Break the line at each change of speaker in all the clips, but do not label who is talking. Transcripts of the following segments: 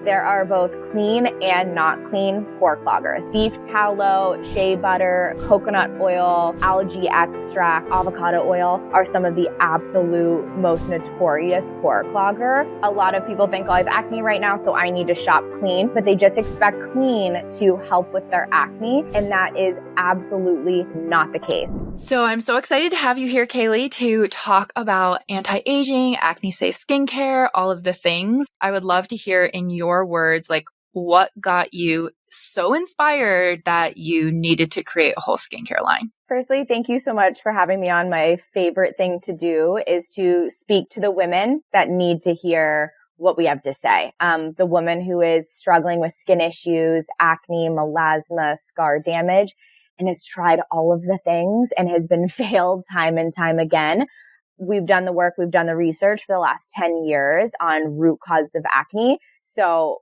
There are both clean and not clean pore cloggers. Beef tallow, shea butter, coconut oil, algae extract, avocado oil are some of the absolute most notorious pore cloggers. A lot of people think, oh, I have acne right now, so I need to shop clean, but they just expect clean to help with their acne, and that is absolutely not the case.
So I'm so excited to have you here, Kayleigh, to talk about anti-aging, acne-safe skincare, all of the things. I would love to hear in your words, like, what got you so inspired that you needed to create a whole skincare line?
Firstly, thank you so much for having me on. My favorite thing to do is to speak to the women that need to hear what we have to say. The woman who is struggling with skin issues, acne, melasma, scar damage, and has tried all of the things and has been failed time and time again. We've done the work, we've done the research for the last 10 years on root causes of acne. So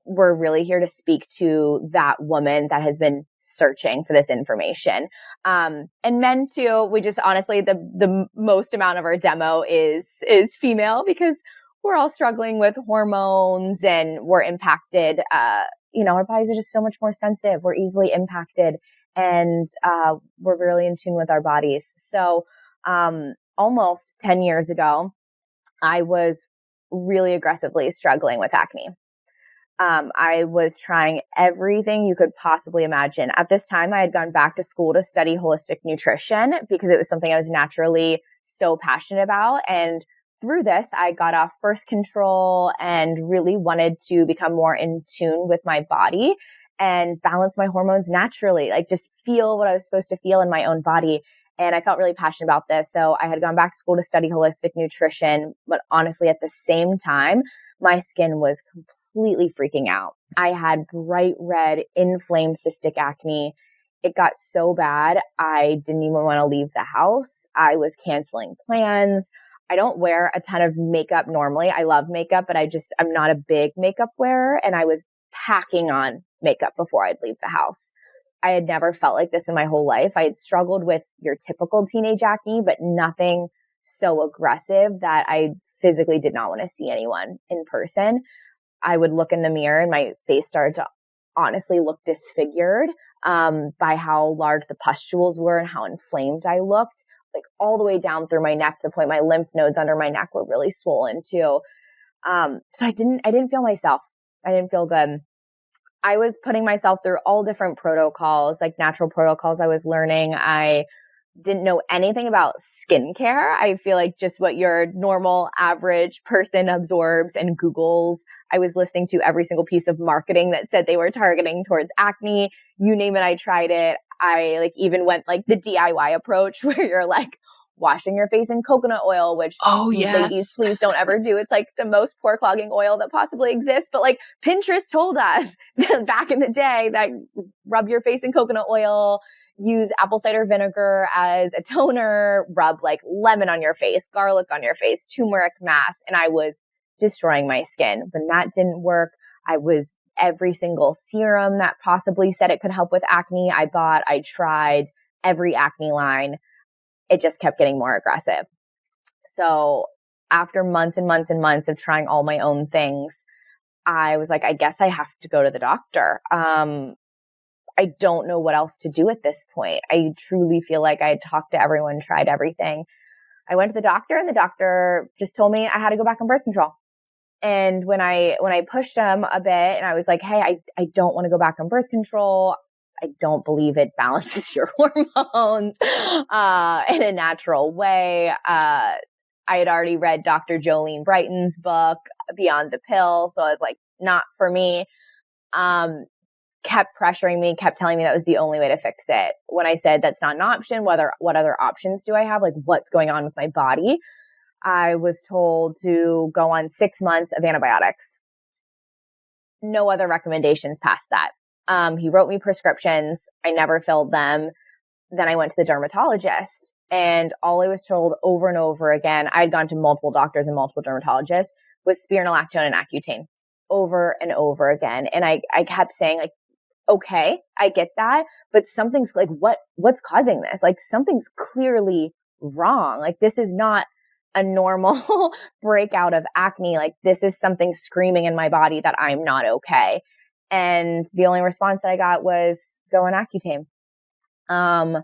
we're really here to speak to that woman that has been searching for this information. And men too, we just honestly, the most amount of our demo is female because we're all struggling with hormones and we're impacted. Our bodies are just so much more sensitive. We're easily impacted and we're really in tune with our bodies. So almost 10 years ago, I was really aggressively struggling with acne. I was trying everything you could possibly imagine. At this time, I had gone back to school to study holistic nutrition because it was something I was naturally so passionate about. And through this, I got off birth control and really wanted to become more in tune with my body and balance my hormones naturally, like just feel what I was supposed to feel in my own body. And I felt really passionate about this. So I had gone back to school to study holistic nutrition, but honestly, at the same time, my skin was completely freaking out. I had bright red, inflamed cystic acne. It got so bad, I didn't even want to leave the house. I was canceling plans. I don't wear a ton of makeup normally. I love makeup, but I'm not a big makeup wearer. And I was packing on makeup before I'd leave the house. I had never felt like this in my whole life. I had struggled with your typical teenage acne, but nothing so aggressive that I physically did not want to see anyone in person. I would look in the mirror and my face started to honestly look disfigured by how large the pustules were and how inflamed I looked, like all the way down through my neck to the point my lymph nodes under my neck were really swollen too. So I didn't feel myself. I didn't feel good. I was putting myself through all different protocols, like natural protocols I was learning. I didn't know anything about skincare. I feel like just what your normal average person absorbs and Googles. I was listening to every single piece of marketing that said they were targeting towards acne. You name it, I tried it. I even went the DIY approach where you're washing your face in coconut oil, which ladies, please don't ever do. It's the most pore clogging oil that possibly exists. But Pinterest told us back in the day that rub your face in coconut oil, use apple cider vinegar as a toner, rub lemon on your face, garlic on your face, turmeric mask. And I was destroying my skin. When that didn't work, I was every single serum that possibly said it could help with acne. I tried every acne line. It just kept getting more aggressive. So after months and months and months of trying all my own things, I was I guess I have to go to the doctor. I don't know what else to do at this point. I truly feel like I had talked to everyone, tried everything. I went to the doctor and the doctor just told me I had to go back on birth control. And when I pushed him a bit and I was like, hey, I don't want to go back on birth control. I don't believe it balances your hormones in a natural way. I had already read Dr. Jolene Brighton's book, Beyond the Pill. So I was like, not for me. Kept pressuring me, kept telling me that was the only way to fix it. When I said that's not an option, what other options do I have? What's going on with my body? I was told to go on 6 months of antibiotics. No other recommendations past that. He wrote me prescriptions. I never filled them. Then I went to the dermatologist and all I was told over and over again, I'd gone to multiple doctors and multiple dermatologists, was spironolactone and Accutane over and over again. And I kept saying okay, I get that, but something's what's causing this? Something's clearly wrong. This is not a normal breakout of acne. Like, this is something screaming in my body that I'm not okay. And the only response that I got was go on Accutane. I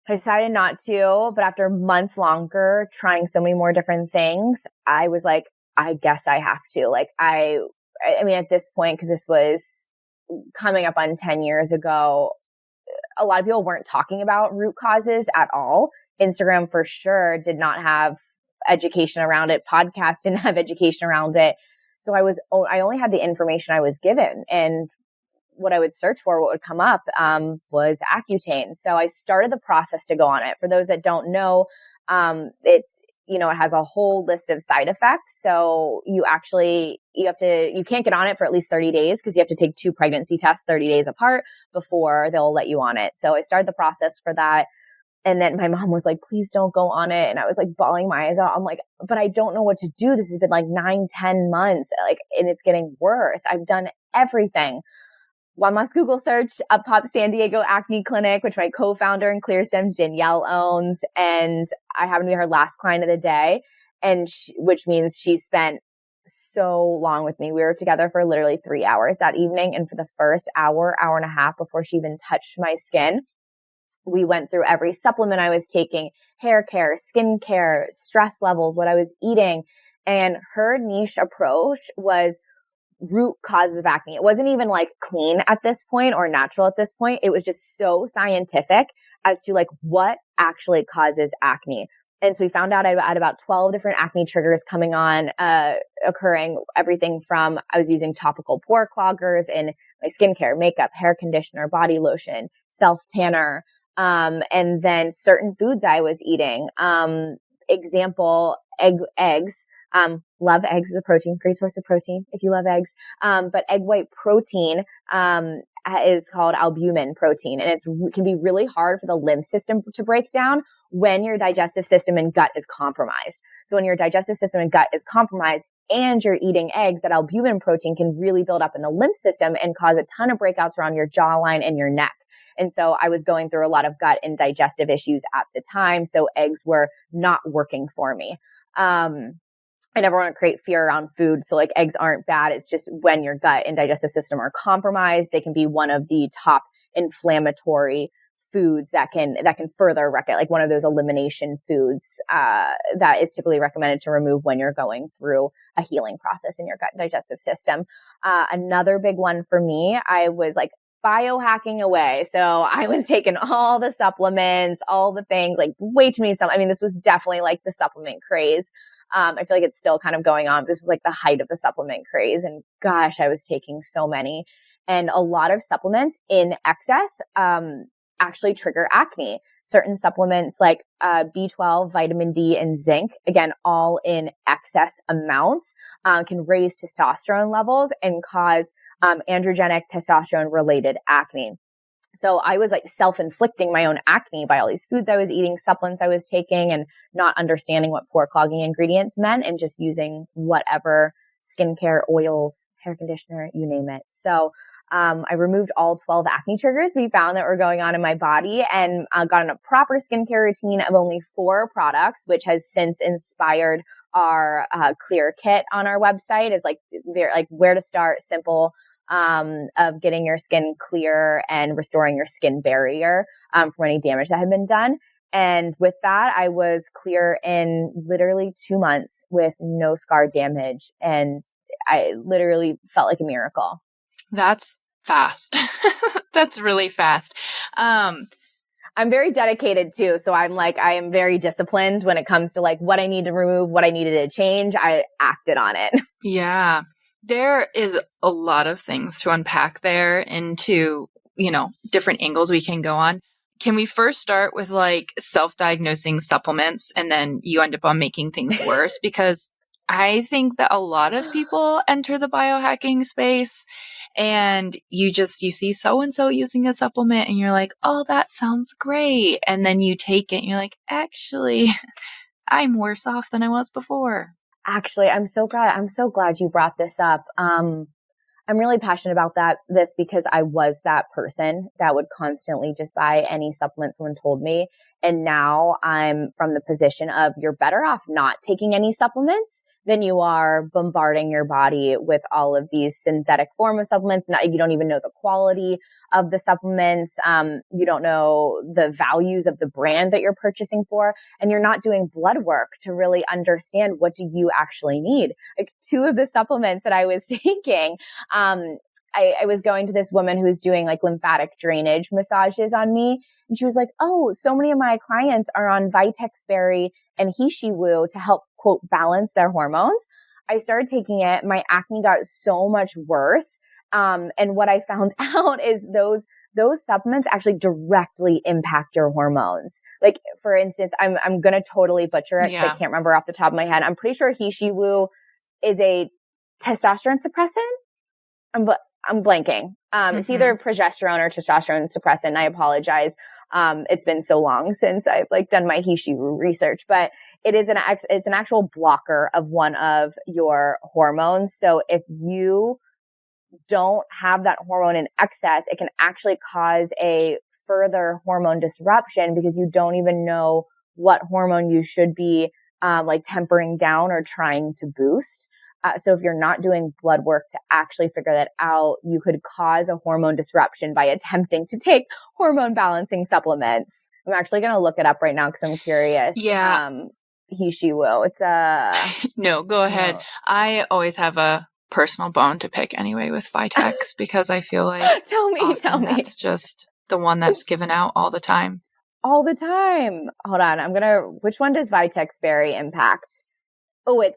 decided not to, but after months longer trying so many more different things, I was like, I guess I have to. Like, I mean, at this point, because this was coming up on 10 years ago, a lot of people weren't talking about root causes at all. Instagram for sure did not have education around it. Podcast didn't have education around it. So I only had the information I was given, and what I would search for, what would come up, was Accutane. So I started the process to go on it. For those that don't know, it has a whole list of side effects. So you can't get on it for at least 30 days because you have to take 2 pregnancy tests 30 days apart before they'll let you on it. So I started the process for that. And then my mom was like, please don't go on it. And I was like bawling my eyes out. I'm like, but I don't know what to do. This has been like 9-10 months, and it's getting worse. I've done everything. One last Google search, up pops San Diego Acne Clinic, which my co-founder and ClearStem, Danielle, owns. And I happen to be her last client of the day, which means she spent so long with me. We were together for literally 3 hours that evening. And for the first hour and a half before she even touched my skin, we went through every supplement I was taking, hair care, skin care, stress levels, what I was eating. And her niche approach was root causes of acne. It wasn't even like clean at this point or natural at this point. It was just so scientific as to like what actually causes acne. And so we found out I had about 12 different acne triggers coming on, occurring. Everything from I was using topical pore cloggers in my skincare, makeup, hair conditioner, body lotion, self tanner, and then certain foods I was eating. Example, eggs. Love eggs as a protein, great source of protein if you love eggs. But egg white protein, is called albumin protein, and it can be really hard for the lymph system to break down when your digestive system and gut is compromised. So when your digestive system and gut is compromised and you're eating eggs, that albumin protein can really build up in the lymph system and cause a ton of breakouts around your jawline and your neck. And so I was going through a lot of gut and digestive issues at the time. So eggs were not working for me. I never want to create fear around food. So like eggs aren't bad. It's just when your gut and digestive system are compromised, they can be one of the top inflammatory foods that can further wreck it. Like one of those elimination foods, that is typically recommended to remove when you're going through a healing process in your gut and digestive system. Another big one for me, I was like biohacking away. So I was taking all the supplements, all the things, like way too many I mean, this was definitely like the supplement craze. I feel like it's still kind of going on. This was like the height of the supplement craze. And gosh, I was taking so many. And a lot of supplements in excess actually trigger acne. Certain supplements like B12, vitamin D, and zinc, again, all in excess amounts, can raise testosterone levels and cause androgenic testosterone-related acne. So I was like self-inflicting my own acne by all these foods I was eating, supplements I was taking, and not understanding what pore clogging ingredients meant, and just using whatever skincare, oils, hair conditioner, you name it. So I removed all 12 acne triggers we found that were going on in my body, and got on a proper skincare routine of only 4 products, which has since inspired our Clear Kit on our website. Is like where to start, simple, of getting your skin clear and restoring your skin barrier from any damage that had been done. And with that, I was clear in literally 2 months with no scar damage. And I literally felt like a miracle.
That's fast. That's really fast.
I'm very dedicated too. So I am very disciplined when it comes to like what I need to remove, what I needed to change. I acted on it.
Yeah. There is a lot of things to unpack there into, different angles we can go on. Can we first start with like self-diagnosing supplements and then you end up on making things worse? Because I think that a lot of people enter the biohacking space and you see so-and-so using a supplement and you're like, oh, that sounds great. And then you take it and you're like, actually, I'm worse off than I was before.
Actually, I'm so glad you brought this up. I'm really passionate about this because I was that person that would constantly just buy any supplement someone told me. And now I'm from the position of you're better off not taking any supplements than you are bombarding your body with all of these synthetic form of supplements. Now, you don't even know the quality of the supplements. You don't know the values of the brand that you're purchasing for, and you're not doing blood work to really understand what do you actually need. Like two of the supplements that I was taking, I was going to this woman who's doing like lymphatic drainage massages on me. And she was like, oh, so many of my clients are on Vitex Berry and Heishi Wu to help, quote, balance their hormones. I started taking it. My acne got so much worse. And what I found out is those supplements actually directly impact your hormones. Like, for instance, I'm going to totally butcher it because I can't remember off the top of my head. I'm pretty sure Heishi Wu is a testosterone suppressant. I'm blanking. It's either progesterone or testosterone suppressant. I apologize. It's been so long since I've like done my Heishi research, but it's an actual blocker of one of your hormones. So if you don't have that hormone in excess, it can actually cause a further hormone disruption because you don't even know what hormone you should be like tempering down or trying to boost. So if you're not doing blood work to actually figure that out, you could cause a hormone disruption by attempting to take hormone balancing supplements. I'm actually going to look it up right now because I'm curious.
Yeah.
Heishi Wu. It's
No, go ahead. No. I always have a personal bone to pick anyway with Vitex because I feel like
tell me.
That's just the one that's given out all the time.
All the time. Hold on. Which one does Vitex Berry impact? Oh, it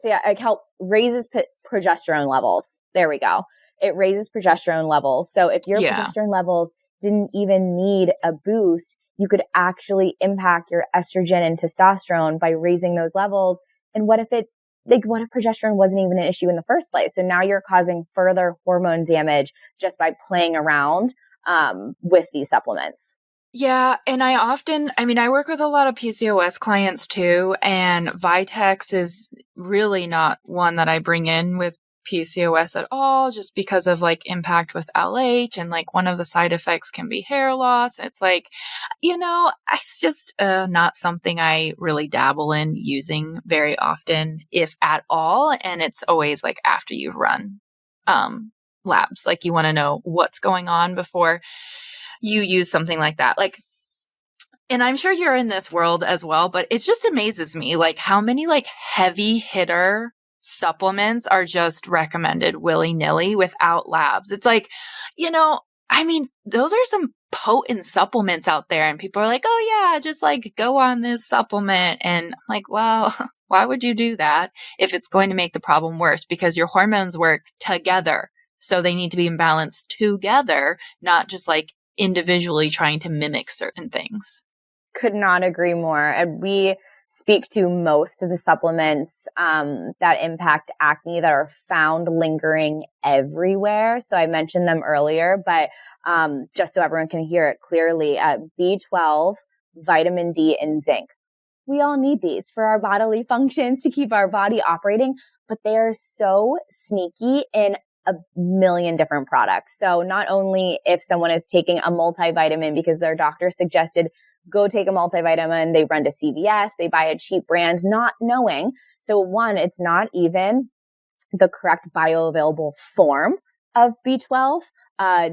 raises progesterone levels. There we go. It raises progesterone levels. So if your progesterone levels didn't even need a boost, you could actually impact your estrogen and testosterone by raising those levels. And what if progesterone wasn't even an issue in the first place? So now you're causing further hormone damage just by playing around with these supplements.
Yeah. And I work with a lot of PCOS clients too, and Vitex is really not one that I bring in with PCOS at all, just because of like impact with LH, and like one of the side effects can be hair loss. It's like, it's just not something I really dabble in using very often, if at all. And it's always like after you've run labs, like you want to know what's going on before you use something like that. Like, and I'm sure you're in this world as well, but it just amazes me, like how many like heavy hitter supplements are just recommended willy-nilly without labs. It's like, those are some potent supplements out there, and people are like, oh yeah, just like go on this supplement. And I'm like, well, why would you do that if it's going to make the problem worse? Because your hormones work together. So they need to be in balance together, not just like individually trying to mimic certain things.
Could not agree more. And we speak to most of the supplements that impact acne that are found lingering everywhere. So I mentioned them earlier, but just so everyone can hear it clearly, B12, vitamin D, and zinc. We all need these for our bodily functions to keep our body operating, but they are so sneaky in a million different products. So not only if someone is taking a multivitamin because their doctor suggested go take a multivitamin, they run to CVS, they buy a cheap brand, not knowing. So one, it's not even the correct bioavailable form of B12,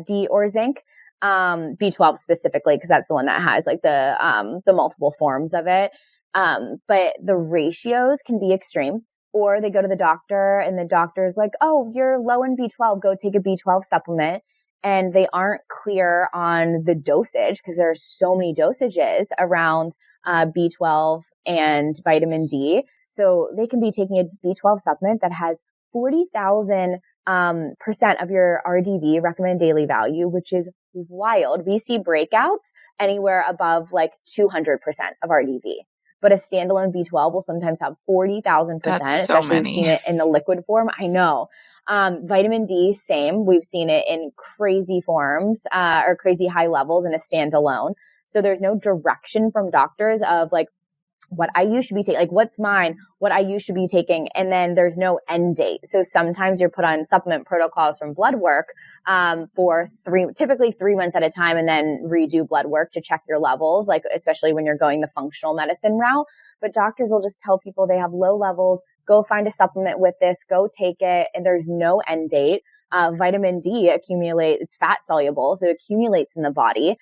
D or zinc, B12 specifically, because that's the one that has like the multiple forms of it. But the ratios can be extreme. Or they go to the doctor and the doctor's like, oh, you're low in B12, go take a B12 supplement. And they aren't clear on the dosage because there are so many dosages around B12 and vitamin D. So they can be taking a B12 supplement that has 40,000% of your RDV, recommended daily value, which is wild. We see breakouts anywhere above like 200% of RDV. But a standalone B12 will sometimes have 40,000%, especially we've seen it in the liquid form. I know. Vitamin D, same. We've seen it in crazy forms, or crazy high levels in a standalone. So there's no direction from doctors of like, what IU should be taking, like what's mine, what IU should be taking, and then there's no end date. So sometimes you're put on supplement protocols from blood work for typically 3 months at a time, and then redo blood work to check your levels, like especially when you're going the functional medicine route. But doctors will just tell people they have low levels, go find a supplement with this, go take it, and there's no end date. Vitamin D it's fat soluble, so it accumulates in the body.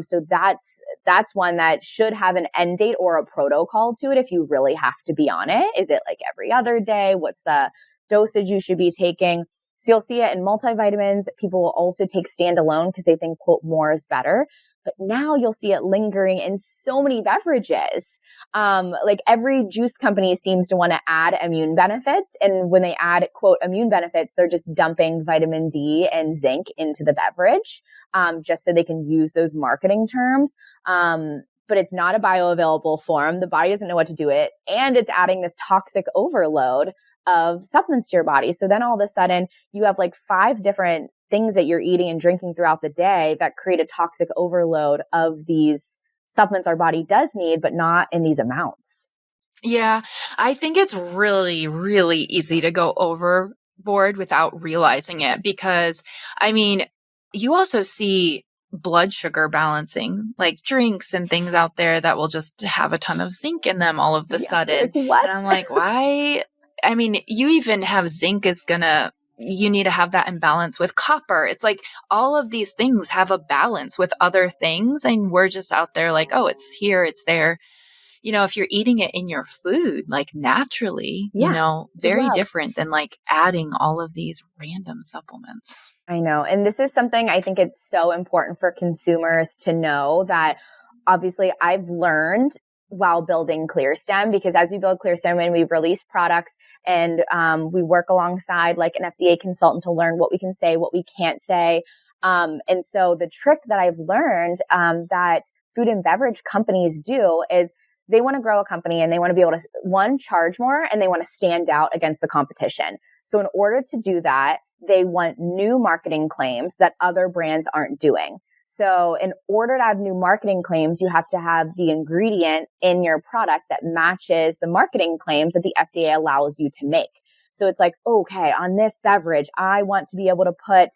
So that's one that should have an end date or a protocol to it if you really have to be on it. Is it like every other day? What's the dosage you should be taking? So you'll see it in multivitamins. People will also take standalone because they think, quote, more is better. But now you'll see it lingering in so many beverages. Like every juice company seems to want to add immune benefits. And when they add, quote, immune benefits, they're just dumping vitamin D and zinc into the beverage, just so they can use those marketing terms. But it's not a bioavailable form. The body doesn't know what to do with it. And it's adding this toxic overload of supplements to your body. So then all of a sudden you have like 5 different things that you're eating and drinking throughout the day that create a toxic overload of these supplements our body does need, but not in these amounts.
Yeah, I think it's really, really easy to go overboard without realizing it because, I mean, you also see blood sugar balancing, like drinks and things out there that will just have a ton of zinc in them all of the sudden.
Like, what?
And I'm like, why? I mean, you even have zinc you need to have that in balance with copper. It's like all of these things have a balance with other things. And we're just out there like, oh, it's here, it's there. If you're eating it in your food, like naturally, very different than like adding all of these random supplements.
I know. And this is something I think it's so important for consumers to know that obviously I've learned while building ClearStem, because as we build ClearStem and we release products and we work alongside like an FDA consultant to learn what we can say, what we can't say. And so the trick that I've learned that food and beverage companies do is they want to grow a company and they want to be able to, one, charge more, and they want to stand out against the competition. So in order to do that, they want new marketing claims that other brands aren't doing. So in order to have new marketing claims, you have to have the ingredient in your product that matches the marketing claims that the FDA allows you to make. So it's like, okay, on this beverage, I want to be able to put,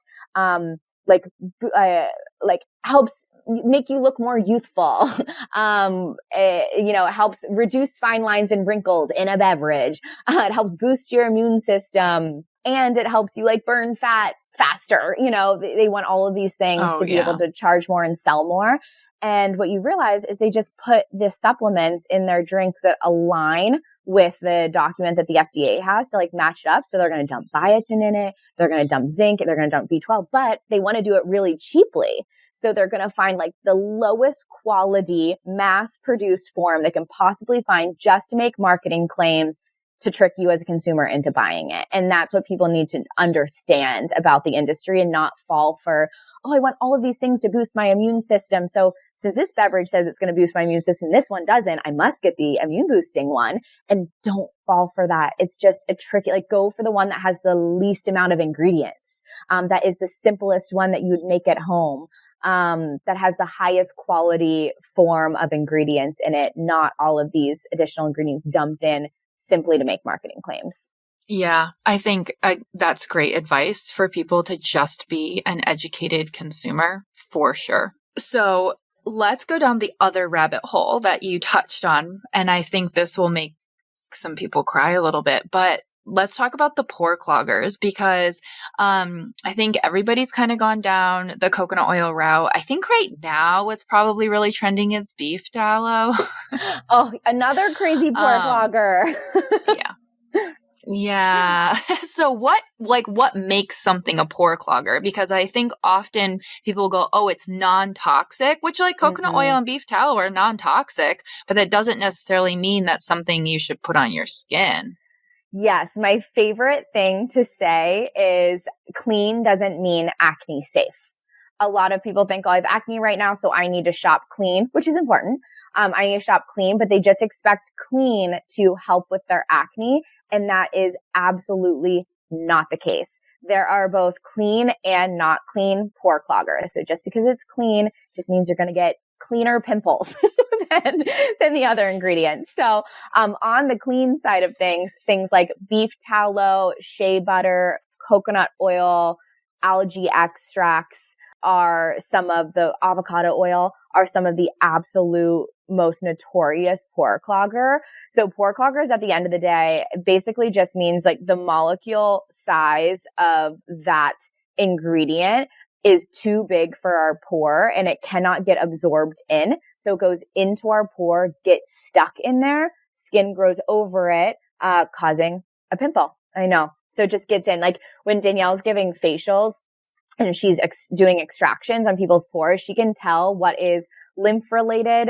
helps make you look more youthful. It helps reduce fine lines and wrinkles in a beverage. It helps boost your immune system, and it helps you like burn fat faster. They want all of these things to be able to charge more and sell more. And what you realize is they just put the supplements in their drinks that align with the document that the FDA has to like match it up. So they're going to dump biotin in it. They're going to dump zinc. They're going to dump B12, but they want to do it really cheaply. So they're going to find like the lowest quality mass produced form they can possibly find just to make marketing claims to trick you as a consumer into buying it. And that's what people need to understand about the industry and not fall for, oh, I want all of these things to boost my immune system. So since this beverage says it's going to boost my immune system, this one doesn't, I must get the immune boosting one. And don't fall for that. It's just a tricky, like go for the one that has the least amount of ingredients. That is the simplest one that you would make at home. That has the highest quality form of ingredients in it, not all of these additional ingredients dumped in simply to make marketing claims.
Yeah, I think that's great advice for people to just be an educated consumer for sure. So let's go down the other rabbit hole that you touched on. And I think this will make some people cry a little bit, but let's talk about the pore cloggers because I think everybody's kind of gone down the coconut oil route. I think right now what's probably really trending is beef tallow.
Oh, another crazy pore clogger.
Yeah. Yeah. So what makes something a pore clogger? Because I think often people go, oh, it's non-toxic, which like coconut oil and beef tallow are non-toxic, but that doesn't necessarily mean that's something you should put on your skin.
Yes. My favorite thing to say is clean doesn't mean acne safe. A lot of people think, oh, I have acne right now, so I need to shop clean, which is important. I need to shop clean, but they just expect clean to help with their acne. And that is absolutely not the case. There are both clean and not clean pore cloggers. So just because it's clean just means you're going to get cleaner pimples than the other ingredients. So, on the clean side of things like beef tallow, shea butter, coconut oil, algae extracts are some of the avocado oil are some of the absolute most notorious pore clogger. So pore cloggers at the end of the day basically just means like the molecule size of that ingredient is too big for our pore and it cannot get absorbed in. So it goes into our pore, gets stuck in there, skin grows over it, causing a pimple. I know. So it just gets in. Like when Danielle's giving facials and she's doing extractions on people's pores, she can tell what is lymph related,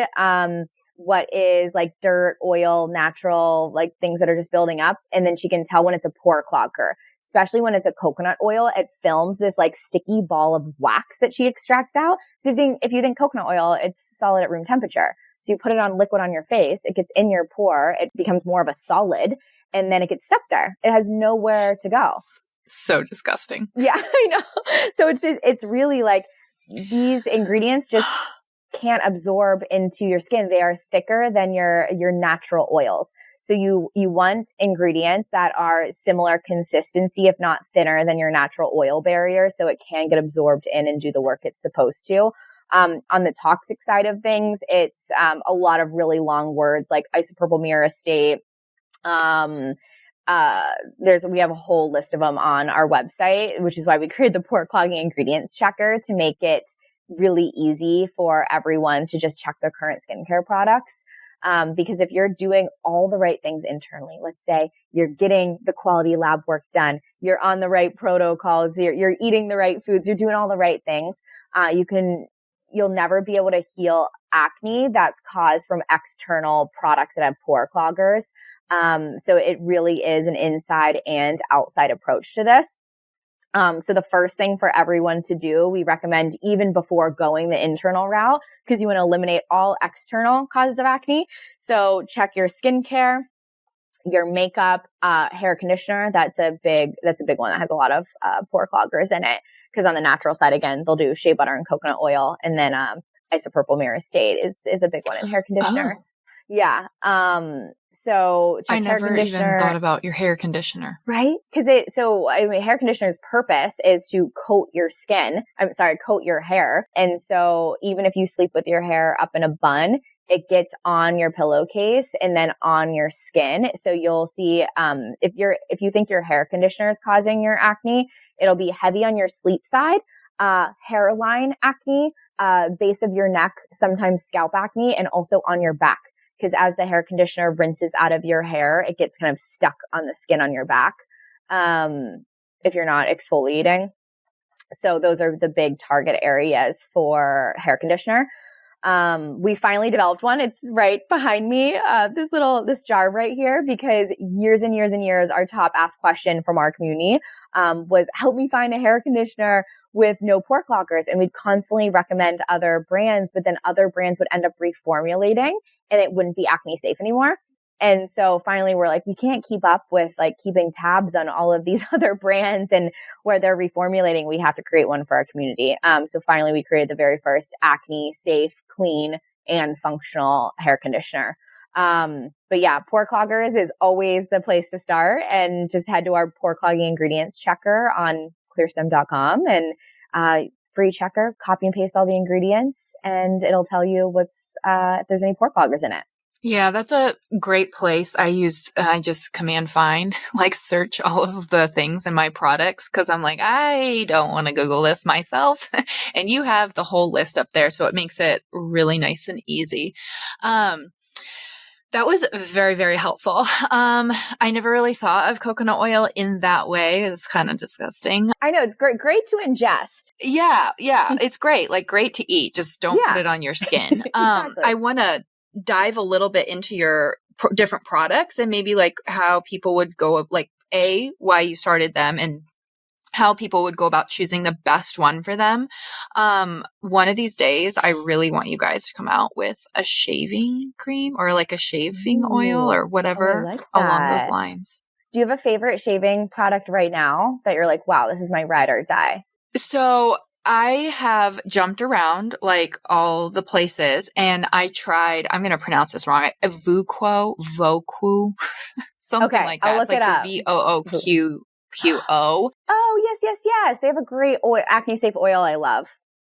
what is like dirt, oil, natural, like things that are just building up. And then she can tell when it's a pore clogger, especially when it's a coconut oil. It films this like sticky ball of wax that she extracts out. So if you think coconut oil, it's solid at room temperature. So you put it on liquid on your face, it gets in your pore, it becomes more of a solid, and then it gets stuck there. It has nowhere to go.
So disgusting.
Yeah, I know. So it's really like these ingredients just can't absorb into your skin. They are thicker than your natural oils. So you want ingredients that are similar consistency, if not thinner than your natural oil barrier, so it can get absorbed in and do the work it's supposed to. On the toxic side of things, it's a lot of really long words like isopropyl myricate. We have a whole list of them on our website, which is why we created the pore clogging ingredients checker to make it really easy for everyone to just check their current skincare products. Because if you're doing all the right things internally, let's say you're getting the quality lab work done, you're on the right protocols, you're eating the right foods, you're doing all the right things, you'll never be able to heal acne that's caused from external products that have pore cloggers. So it really is an inside and outside approach to this. So the first thing for everyone to do, we recommend even before going the internal route, because you want to eliminate all external causes of acne. So check your skincare, your makeup, hair conditioner. That's a big one that has a lot of pore cloggers in it. Because on the natural side, again, they'll do shea butter and coconut oil, and then isopropyl myricate is a big one in hair conditioner.
Oh.
Yeah. So check
I never even thought about your hair conditioner.
Right? Because hair conditioner's purpose is to coat your coat your hair. And so even if you sleep with your hair up in a bun, it gets on your pillowcase and then on your skin. So you'll see, if you think your hair conditioner is causing your acne, it'll be heavy on your sleep side, hairline acne, base of your neck, sometimes scalp acne, and also on your back. Because as the hair conditioner rinses out of your hair, it gets kind of stuck on the skin on your back, if you're not exfoliating. So those are the big target areas for hair conditioner. We finally developed one. It's right behind me, this jar right here, because years and years and years, our top asked question from our community, was help me find a hair conditioner with no pore cloggers. And we'd constantly recommend other brands, but then other brands would end up reformulating and it wouldn't be acne safe anymore. And so finally we're like, we can't keep up with like keeping tabs on all of these other brands and where they're reformulating. We have to create one for our community. So finally we created the very first acne safe, clean, and functional hair conditioner. But yeah, pore cloggers is always the place to start, and just head to our pore clogging ingredients checker on CLEARSTEM.com and, free checker, copy and paste all the ingredients, and it'll tell you if there's any pore cloggers in it.
Yeah, that's a great place. I just command find, like search all of the things in my products because I'm like, I don't want to Google this myself. And you have the whole list up there. So it makes it really nice and easy. That was very, very helpful. I never really thought of coconut oil in that way. It's kind of disgusting.
I know, it's great to ingest.
Yeah. It's great. Like great to eat. Just don't put it on your skin.
Exactly.
I want to dive a little bit into your different products and maybe like how people would go, like why you started them and how people would go about choosing the best one for them. One of these days, I really want you guys to come out with a shaving cream or like a shaving oil or whatever along those lines.
Do you have a favorite shaving product right now that you're like, wow, this is my ride or die?
So I have jumped around like all the places and I tried, I'm going to pronounce this wrong, Voquo, something
Okay,
like
I'll
that. It's
look it
like the
up.
VOOQQO.
Oh, yes, yes, yes. They have a great acne safe oil I love.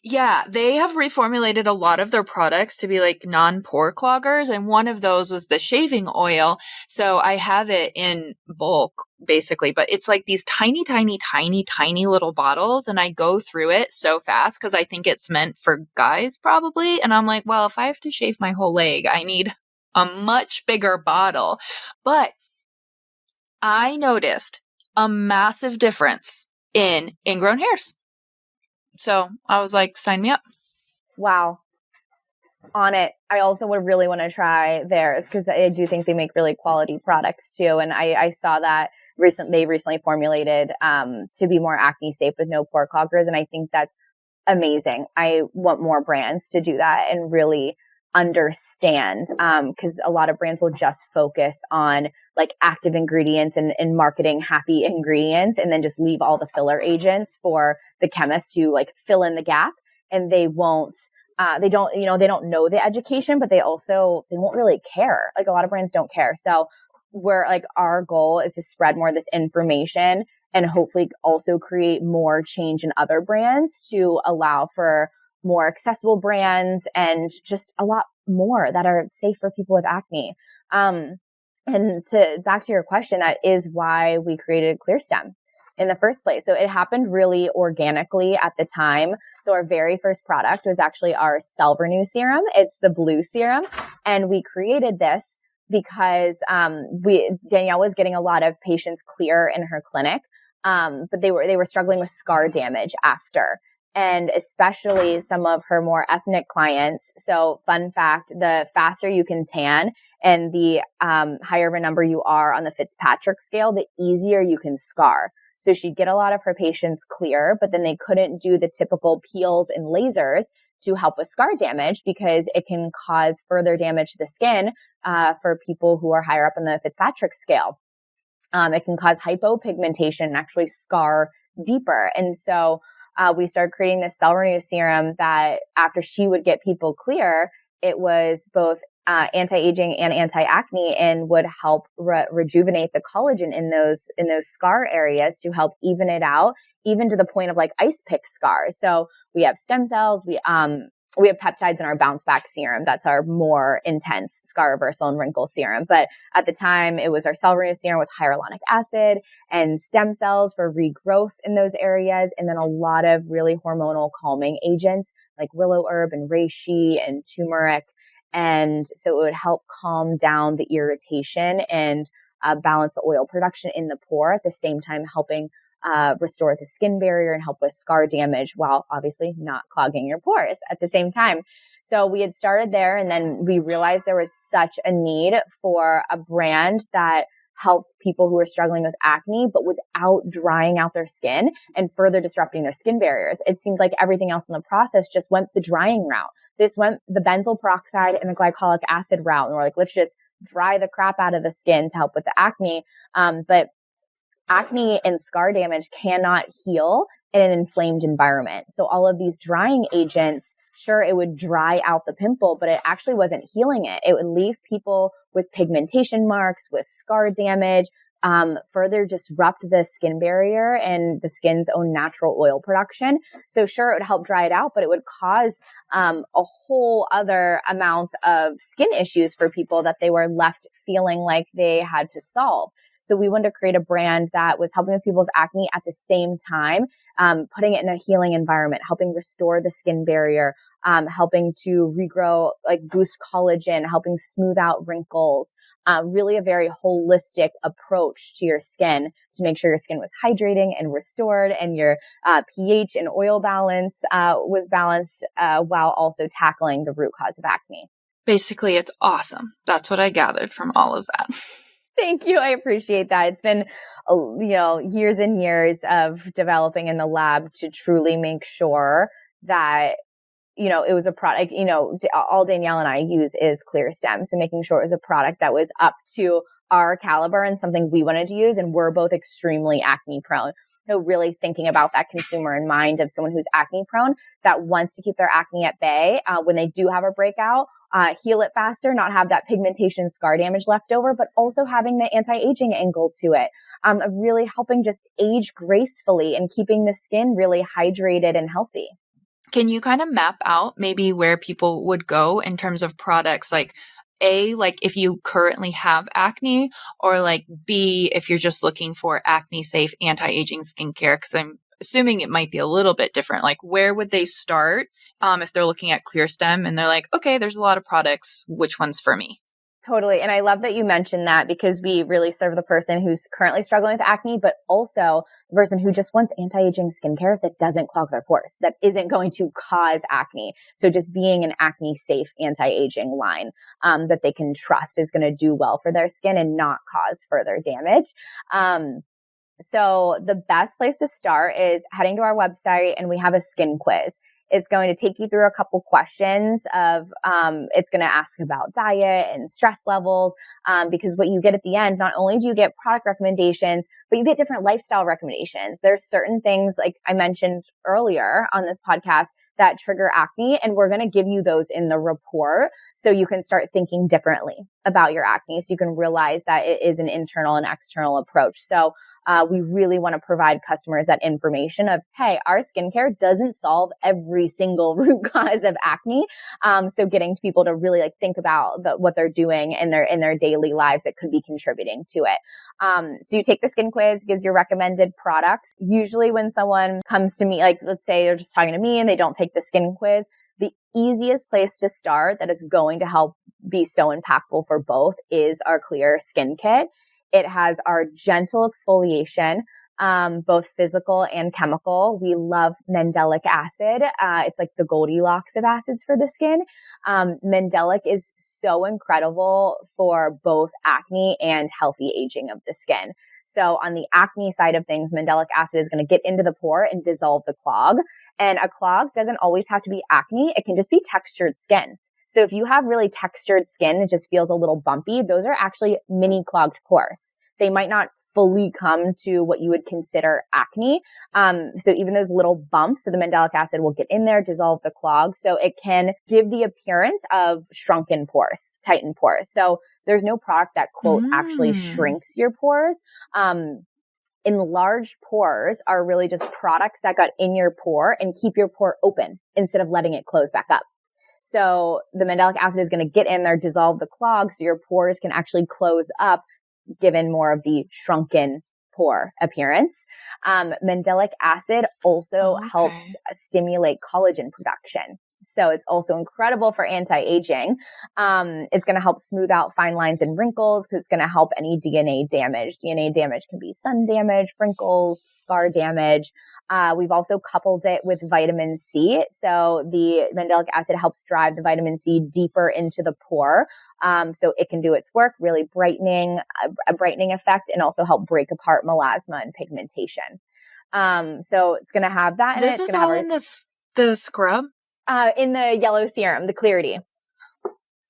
Yeah, they have reformulated a lot of their products to be like non-pore cloggers, and one of those was the shaving oil. So I have it in bulk, basically, but it's like these tiny, tiny, tiny, tiny little bottles, and I go through it so fast because I think it's meant for guys probably. And I'm like, well, if I have to shave my whole leg, I need a much bigger bottle. But I noticed a massive difference in ingrown hairs. So I was like, sign me up.
Wow. On it. I also would really want to try theirs because I do think they make really quality products too. And I saw that they recently formulated to be more acne safe with no pore cloggers. And I think that's amazing. I want more brands to do that and really understand because a lot of brands will just focus on like active ingredients and marketing happy ingredients and then just leave all the filler agents for the chemist to like fill in the gap, and they won't they don't know the education, but they won't really care. Like a lot of brands don't care. So we're like, our goal is to spread more of this information and hopefully also create more change in other brands to allow for more accessible brands and just a lot more that are safe for people with acne. And back to your question, that is why we created ClearStem in the first place. So it happened really organically at the time. So our very first product was actually our Cell Renew serum. It's the blue serum. And we created this because Danielle was getting a lot of patients clear in her clinic, but they were struggling with scar damage after. And especially some of her more ethnic clients. So fun fact, the faster you can tan and the higher of a number you are on the Fitzpatrick scale, the easier you can scar. So she'd get a lot of her patients clear, but then they couldn't do the typical peels and lasers to help with scar damage because it can cause further damage to the skin for people who are higher up on the Fitzpatrick scale. It can cause hypopigmentation and actually scar deeper. And so we started creating this Cell Renew serum that after she would get people clear, it was both anti-aging and anti-acne and would help rejuvenate the collagen in those scar areas to help even it out, even to the point of like ice pick scars. So we have stem cells, we have peptides in our bounce back serum. That's our more intense scar reversal and wrinkle serum. But at the time, it was our Cell Renew serum with hyaluronic acid and stem cells for regrowth in those areas. And then a lot of really hormonal calming agents like willow herb and reishi and turmeric. And so it would help calm down the irritation and balance the oil production in the pore at the same time helping restore the skin barrier and help with scar damage while obviously not clogging your pores at the same time. So we had started there, and then we realized there was such a need for a brand that helped people who were struggling with acne, but without drying out their skin and further disrupting their skin barriers. It seemed like everything else in the process just went the drying route. This went the benzoyl peroxide and the glycolic acid route. And we're like, let's just dry the crap out of the skin to help with the acne. But acne and scar damage cannot heal in an inflamed environment. So all of these drying agents, sure, it would dry out the pimple, but it actually wasn't healing it. It would leave people with pigmentation marks, with scar damage, further disrupt the skin barrier and the skin's own natural oil production. So sure, it would help dry it out, but it would cause a whole other amount of skin issues for people that they were left feeling like they had to solve. So we wanted to create a brand that was helping with people's acne at the same time, putting it in a healing environment, helping restore the skin barrier, helping to regrow, like boost collagen, helping smooth out wrinkles, really a very holistic approach to your skin to make sure your skin was hydrating and restored and your pH and oil balance was balanced while also tackling the root cause of acne.
Basically, it's awesome. That's what I gathered from all of that.
Thank you. I appreciate that. It's been, years and years of developing in the lab to truly make sure that, it was a product, all Danielle and I use is ClearStem. So making sure it was a product that was up to our caliber and something we wanted to use. And we're both extremely acne prone. So really thinking about that consumer in mind of someone who's acne prone that wants to keep their acne at bay when they do have a breakout, heal it faster, not have that pigmentation scar damage left over, but also having the anti-aging angle to it, of really helping just age gracefully and keeping the skin really hydrated and healthy.
Can you kind of map out maybe where people would go in terms of products? Like A, like if you currently have acne, or like B, if you're just looking for acne safe anti-aging skincare? Because I'm assuming it might be a little bit different. Like where would they start if they're looking at ClearStem and they're like, okay, there's a lot of products. Which one's for me?
Totally. And I love that you mentioned that because we really serve the person who's currently struggling with acne, but also the person who just wants anti-aging skincare that doesn't clog their pores, that isn't going to cause acne. So just being an acne safe anti-aging line that they can trust is going to do well for their skin and not cause further damage. So the best place to start is heading to our website, and we have a skin quiz. It's going to take you through a couple questions of, it's going to ask about diet and stress levels, because what you get at the end, not only do you get product recommendations, but you get different lifestyle recommendations. There's certain things, like I mentioned earlier on this podcast, that trigger acne, and we're going to give you those in the report so you can start thinking differently about your acne, so you can realize that it is an internal and external approach. So we really want to provide customers that information of, hey, our skincare doesn't solve every single root cause of acne. So getting people to really like think about what they're doing in their daily lives that could be contributing to it. So you take the skin quiz, gives your recommended products. Usually when someone comes to me, like let's say they're just talking to me and they don't take the skin quiz, the easiest place to start that is going to help be so impactful for both is our Clear Skin Kit. It has our gentle exfoliation, both physical and chemical. We love mandelic acid. It's like the Goldilocks of acids for the skin. Mandelic is so incredible for both acne and healthy aging of the skin. So on the acne side of things, mandelic acid is going to get into the pore and dissolve the clog. And a clog doesn't always have to be acne. It can just be textured skin. So if you have really textured skin that just feels a little bumpy, those are actually mini clogged pores. They might not fully come to what you would consider acne. So even those little bumps, so the mandelic acid will get in there, dissolve the clog. So it can give the appearance of shrunken pores, tightened pores. So there's no product that, quote, actually shrinks your pores. Enlarged pores are really just products that got in your pore and keep your pore open instead of letting it close back up. So the mandelic acid is going to get in there, dissolve the clog, so your pores can actually close up, given more of the shrunken pore appearance. Mandelic acid also helps stimulate collagen production. So it's also incredible for anti-aging. It's going to help smooth out fine lines and wrinkles because it's going to help any DNA damage. DNA damage can be sun damage, wrinkles, scar damage. We've also coupled it with vitamin C. So the mandelic acid helps drive the vitamin C deeper into the pore. So it can do its work, really brightening, a brightening effect, and also help break apart melasma and pigmentation. So it's going to have that.
This is all in the scrub?
In the yellow serum, the Clarity.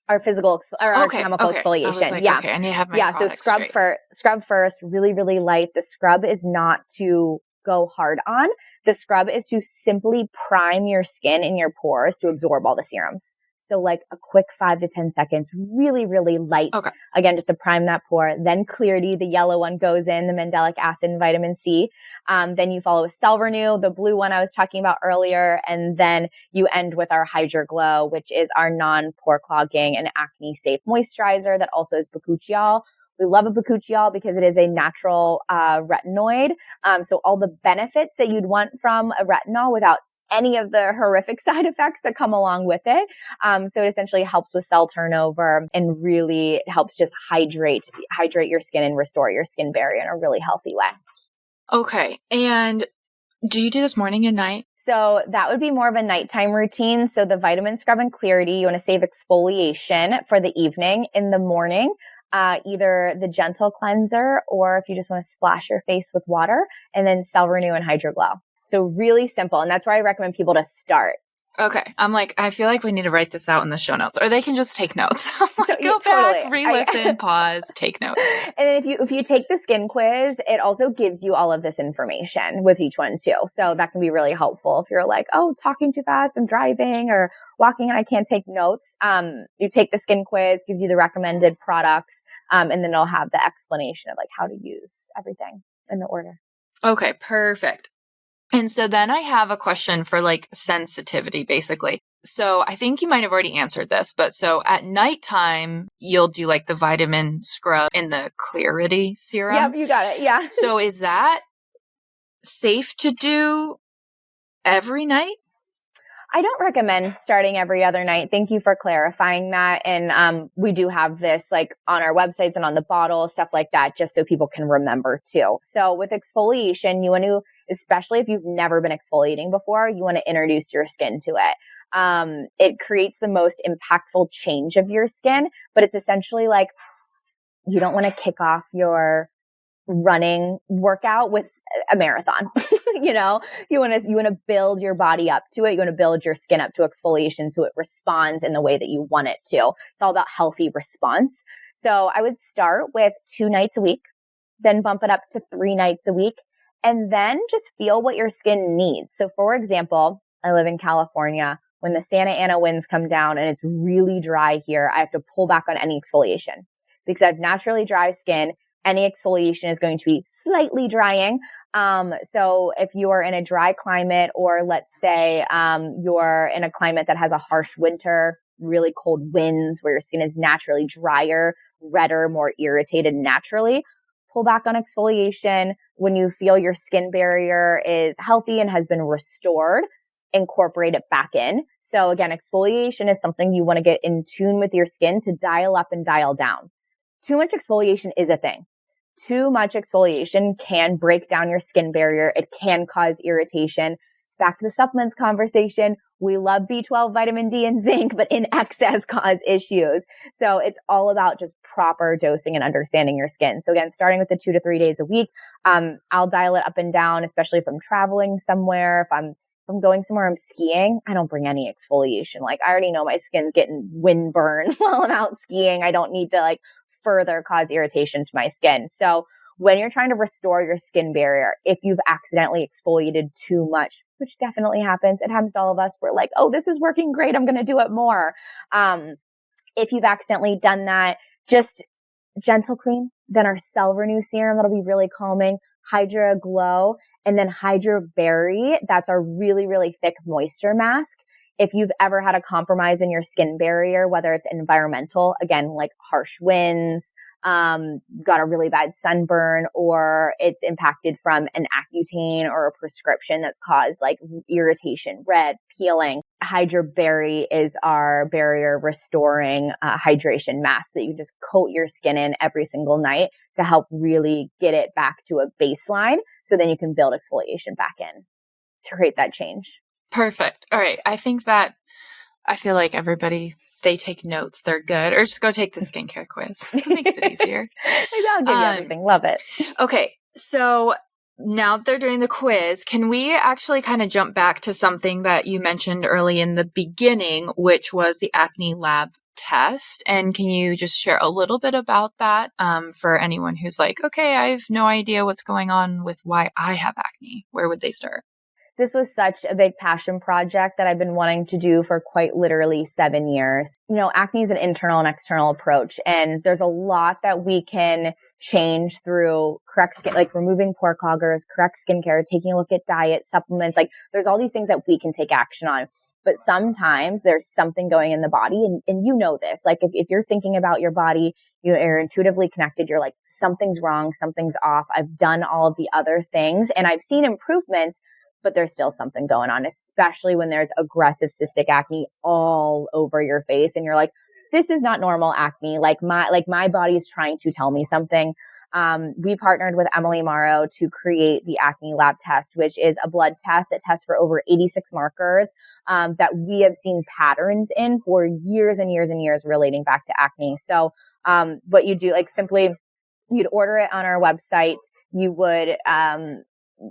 Our physical, our chemical exfoliation. I was like,
okay, I need to have my
so scrub first, really, really light. The scrub is not to go hard on. The scrub is to simply prime your skin and your pores to absorb all the serums. So like a quick 5 to 10 seconds, really, really light. Okay. Again, just to prime that pore. Then Clarity, the yellow one, goes in, the mandelic acid and vitamin C. Then you follow with Cell Renew, the blue one I was talking about earlier. And then you end with our Hydra Glow, which is our non-pore clogging and acne safe moisturizer that also is bakuchiol. We love a bakuchiol because it is a natural retinoid. So all the benefits that you'd want from a retinol without any of the horrific side effects that come along with it. So it essentially helps with cell turnover and really helps just hydrate your skin and restore your skin barrier in a really healthy way.
Okay. And do you do this morning and night?
So that would be more of a nighttime routine. So the vitamin scrub and Clarity, you want to save exfoliation for the evening. In the morning, either the gentle cleanser or if you just want to splash your face with water, and then Cell Renew and Hydro Glow. So really simple. And that's where I recommend people to start.
Okay. I'm like, I feel like we need to write this out in the show notes, or they can just take notes. Like, go back,
Totally.
re-listen, pause, take notes.
And then if you take the skin quiz, it also gives you all of this information with each one too. So that can be really helpful if you're like, oh, talking too fast, I'm driving or walking and I can't take notes. You take the skin quiz, gives you the recommended products, and then it'll have the explanation of like how to use everything in the order.
Okay, perfect. And so then I have a question for like sensitivity, basically. So I think you might have already answered this, but so at nighttime, you'll do like the vitamin scrub in the Clarity serum.
Yep, you got it. Yeah.
So is that safe to do every night?
I don't recommend starting every other night. Thank you for clarifying that. And we do have this like on our websites and on the bottle, stuff like that, just so people can remember too. So with exfoliation, you want to, especially if you've never been exfoliating before, you want to introduce your skin to it. It creates the most impactful change of your skin, but it's essentially like you don't want to kick off your running workout with a marathon. You know, you want to build your body up to it. You want to build your skin up to exfoliation so it responds in the way that you want it to. It's all about healthy response. So I would start with 2 nights a week, then bump it up to 3 nights a week, and then just feel what your skin needs. So for example, I live in California. When the Santa Ana winds come down and it's really dry here, I have to pull back on any exfoliation because I have naturally dry skin. Any exfoliation is going to be slightly drying. So if you're in a dry climate, or let's say you're in a climate that has a harsh winter, really cold winds where your skin is naturally drier, redder, more irritated naturally, pull back on exfoliation. When you feel your skin barrier is healthy and has been restored, incorporate it back in. So again, exfoliation is something you want to get in tune with your skin to dial up and dial down. Too much exfoliation is a thing. Too much exfoliation can break down your skin barrier. It can cause irritation. Back to the supplements conversation. We love B12, vitamin D, and zinc, but in excess cause issues. So it's all about just proper dosing and understanding your skin. So again, starting with the 2 to 3 days a week, I'll dial it up and down, especially if I'm traveling somewhere. If I'm going somewhere, I'm skiing, I don't bring any exfoliation. Like I already know my skin's getting windburn while I'm out skiing. I don't need to like further cause irritation to my skin. So when you're trying to restore your skin barrier, if you've accidentally exfoliated too much, which definitely happens, it happens to all of us. We're like, oh, this is working great, I'm going to do it more. If you've accidentally done that, just gentle cream, then our Cell Renew serum, that'll be really calming, Hydra Glow, and then Hydra Berry. That's our really, really thick moisture mask. If you've ever had a compromise in your skin barrier, whether it's environmental, again, like harsh winds, got a really bad sunburn, or it's impacted from an Accutane or a prescription that's caused like irritation, red, peeling, Hydra Berry is our barrier restoring hydration mask that you just coat your skin in every single night to help really get it back to a baseline. So then you can build exfoliation back in to create that change.
Perfect. All right. I feel like everybody, they take notes. They're good. Or just go take the skincare quiz. It makes it easier.
Maybe I'll give you everything. Love it.
Okay. So now that they're doing the quiz, can we actually kind of jump back to something that you mentioned early in the beginning, which was the acne lab test? And can you just share a little bit about that for anyone who's like, okay, I have no idea what's going on with why I have acne. Where would they start?
This was such a big passion project that I've been wanting to do for quite literally 7 years. You know, acne is an internal and external approach, and there's a lot that we can change through correct skin, like removing pore cloggers, correct skincare, taking a look at diet, supplements. Like there's all these things that we can take action on. But sometimes there's something going in the body, and you know this. Like if you're thinking about your body, you're intuitively connected. You're like, something's wrong, something's off. I've done all of the other things, and I've seen improvements, but there's still something going on, especially when there's aggressive cystic acne all over your face. And you're like, this is not normal acne. Like my body is trying to tell me something. We partnered with Emily Morrow to create the acne lab test, which is a blood test that tests for over 86 markers, that we have seen patterns in for years and years and years relating back to acne. So, what you do, like simply, you'd order it on our website. You would,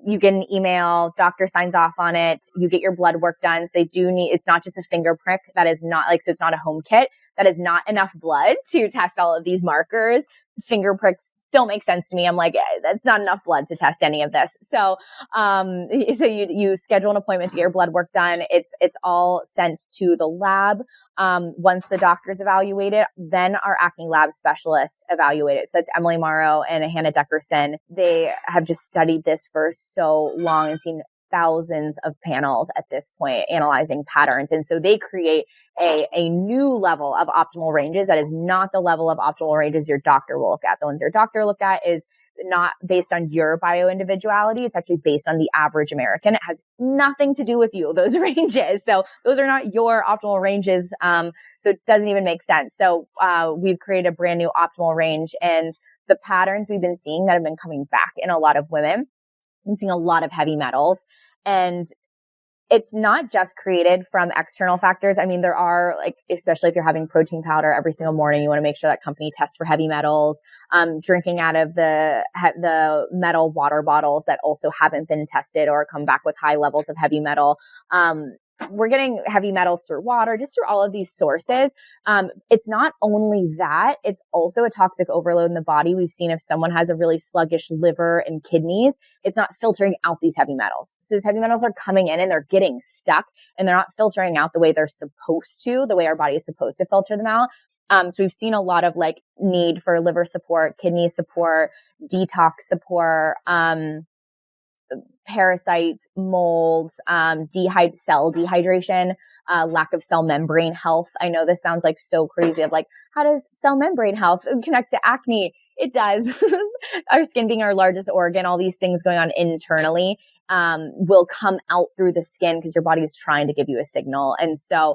you get an email, doctor signs off on it, you get your blood work done. So it's not just a finger prick. That is not so it's not a home kit. That is not enough blood to test all of these markers. Finger pricks don't make sense to me. I'm like, that's not enough blood to test any of this. So you schedule an appointment to get your blood work done. It's all sent to the lab. Once the doctors evaluate it, then our acne lab specialist evaluate it. So that's Emily Morrow and Hannah Deckerson. They have just studied this for so long and seen thousands of panels at this point analyzing patterns. And so they create a new level of optimal ranges that is not the level of optimal ranges your doctor will look at. The ones your doctor look at is not based on your bio-individuality. It's actually based on the average American. It has nothing to do with you, those ranges. So those are not your optimal ranges. So it doesn't even make sense. So we've created a brand new optimal range, and the patterns we've been seeing that have been coming back in a lot of women, I'm seeing a lot of heavy metals. And it's not just created from external factors. I mean, there are, like, especially if you're having protein powder every single morning, you want to make sure that company tests for heavy metals. Drinking out of the metal water bottles that also haven't been tested or come back with high levels of heavy metal. We're getting heavy metals through water, just through all of these sources. It's not only that, it's also a toxic overload in the body. We've seen if someone has a really sluggish liver and kidneys, it's not filtering out these heavy metals. So these heavy metals are coming in and they're getting stuck, and they're not filtering out the way they're supposed to, the way our body is supposed to filter them out. So we've seen a lot of need for liver support, kidney support, detox support, parasites, molds, cell dehydration, lack of cell membrane health. I know this sounds so crazy of how does cell membrane health connect to acne? It does. Our skin being our largest organ, all these things going on internally, will come out through the skin because your body is trying to give you a signal. And so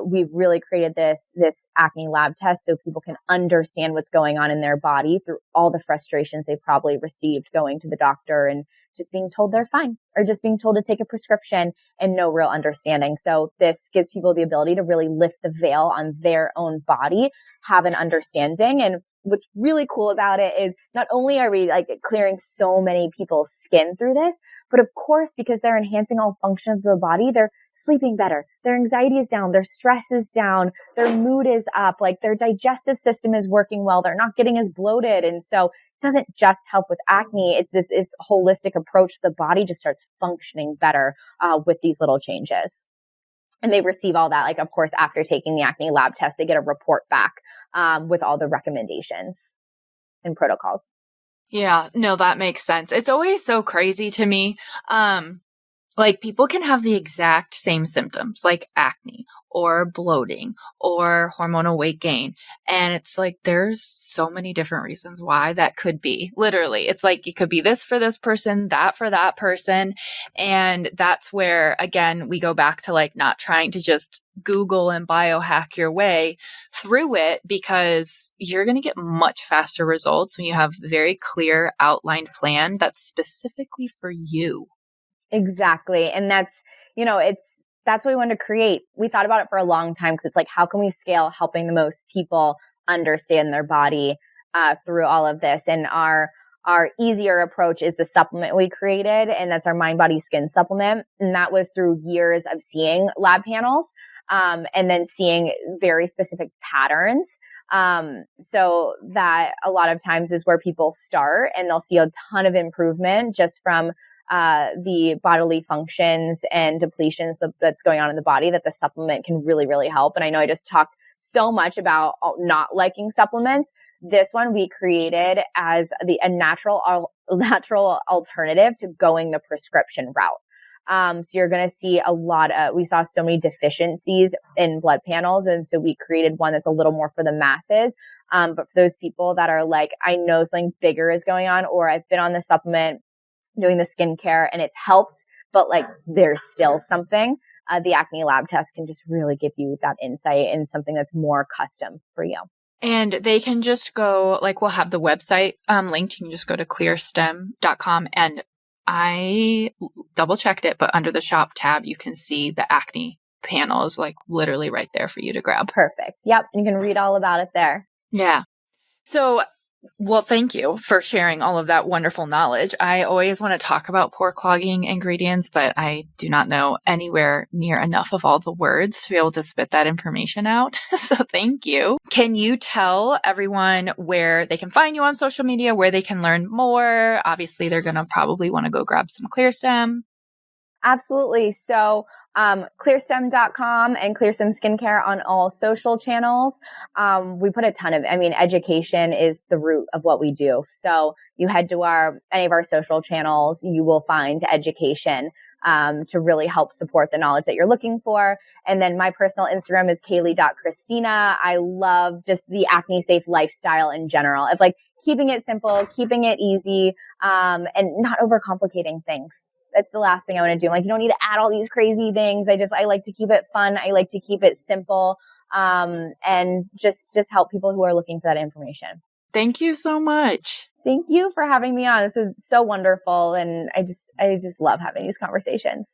we've really created this acne lab test so people can understand what's going on in their body through all the frustrations they probably received going to the doctor and just being told they're fine, or just being told to take a prescription and no real understanding. So this gives people the ability to really lift the veil on their own body, have an understanding. And what's really cool about it is not only are we clearing so many people's skin through this, but of course, because they're enhancing all functions of the body, they're sleeping better. Their anxiety is down. Their stress is down. Their mood is up. Their digestive system is working well. They're not getting as bloated. And so it doesn't just help with acne. It's this holistic approach. The body just starts functioning better with these little changes. And they receive all that, of course, after taking the acne lab test, they get a report back with all the recommendations and protocols.
Yeah, no, that makes sense. It's always so crazy to me. People can have the exact same symptoms, like acne or bloating or hormonal weight gain. And it's there's so many different reasons why that could be. Literally, it's it could be this for this person, that for that person. And that's where, again, we go back to not trying to just Google and biohack your way through it, because you're going to get much faster results when you have a very clear outlined plan that's specifically for you.
Exactly. And that's what we wanted to create. We thought about it for a long time because it's how can we scale helping the most people understand their body through all of this? And our easier approach is the supplement we created, and that's our Mind Body Skin supplement. And that was through years of seeing lab panels and then seeing very specific patterns. So that a lot of times is where people start, and they'll see a ton of improvement just from the bodily functions and depletions that's going on in the body, that the supplement can really, really help. And I know I just talked so much about not liking supplements. This one we created as a natural alternative to going the prescription route. So you're going to see we saw so many deficiencies in blood panels. And so we created one that's a little more for the masses. But for those people that are I know something bigger is going on, or I've been on the supplement doing the skincare and it's helped, but there's still something, the acne lab test can just really give you that insight and something that's more custom for you.
And they can just go, we'll have the website linked. You can just go to clearstem.com, and I double checked it, but under the shop tab, you can see the acne panels literally right there for you to grab.
Perfect. Yep. You can read all about it there.
Yeah. So Well, thank you for sharing all of that wonderful knowledge. I always want to talk about pore clogging ingredients, but I do not know anywhere near enough of all the words to be able to spit that information out. So thank you. Can you tell everyone where they can find you on social media, where they can learn more? Obviously, they're going to probably want to go grab some ClearStem.
Absolutely. So, clearstem.com and ClearStem Skincare on all social channels. We put a ton of, education is the root of what we do. So you head to any of our social channels, you will find education, to really help support the knowledge that you're looking for. And then my personal Instagram is Kayleigh.Christina. I love just the acne safe lifestyle in general of like keeping it simple, keeping it easy, and not overcomplicating things. That's the last thing I want to do. Like, you don't need to add all these crazy things. I like to keep it fun. I like to keep it simple. And just help people who are looking for that information.
Thank you so much.
Thank you for having me on. This is so wonderful. And I just love having these conversations.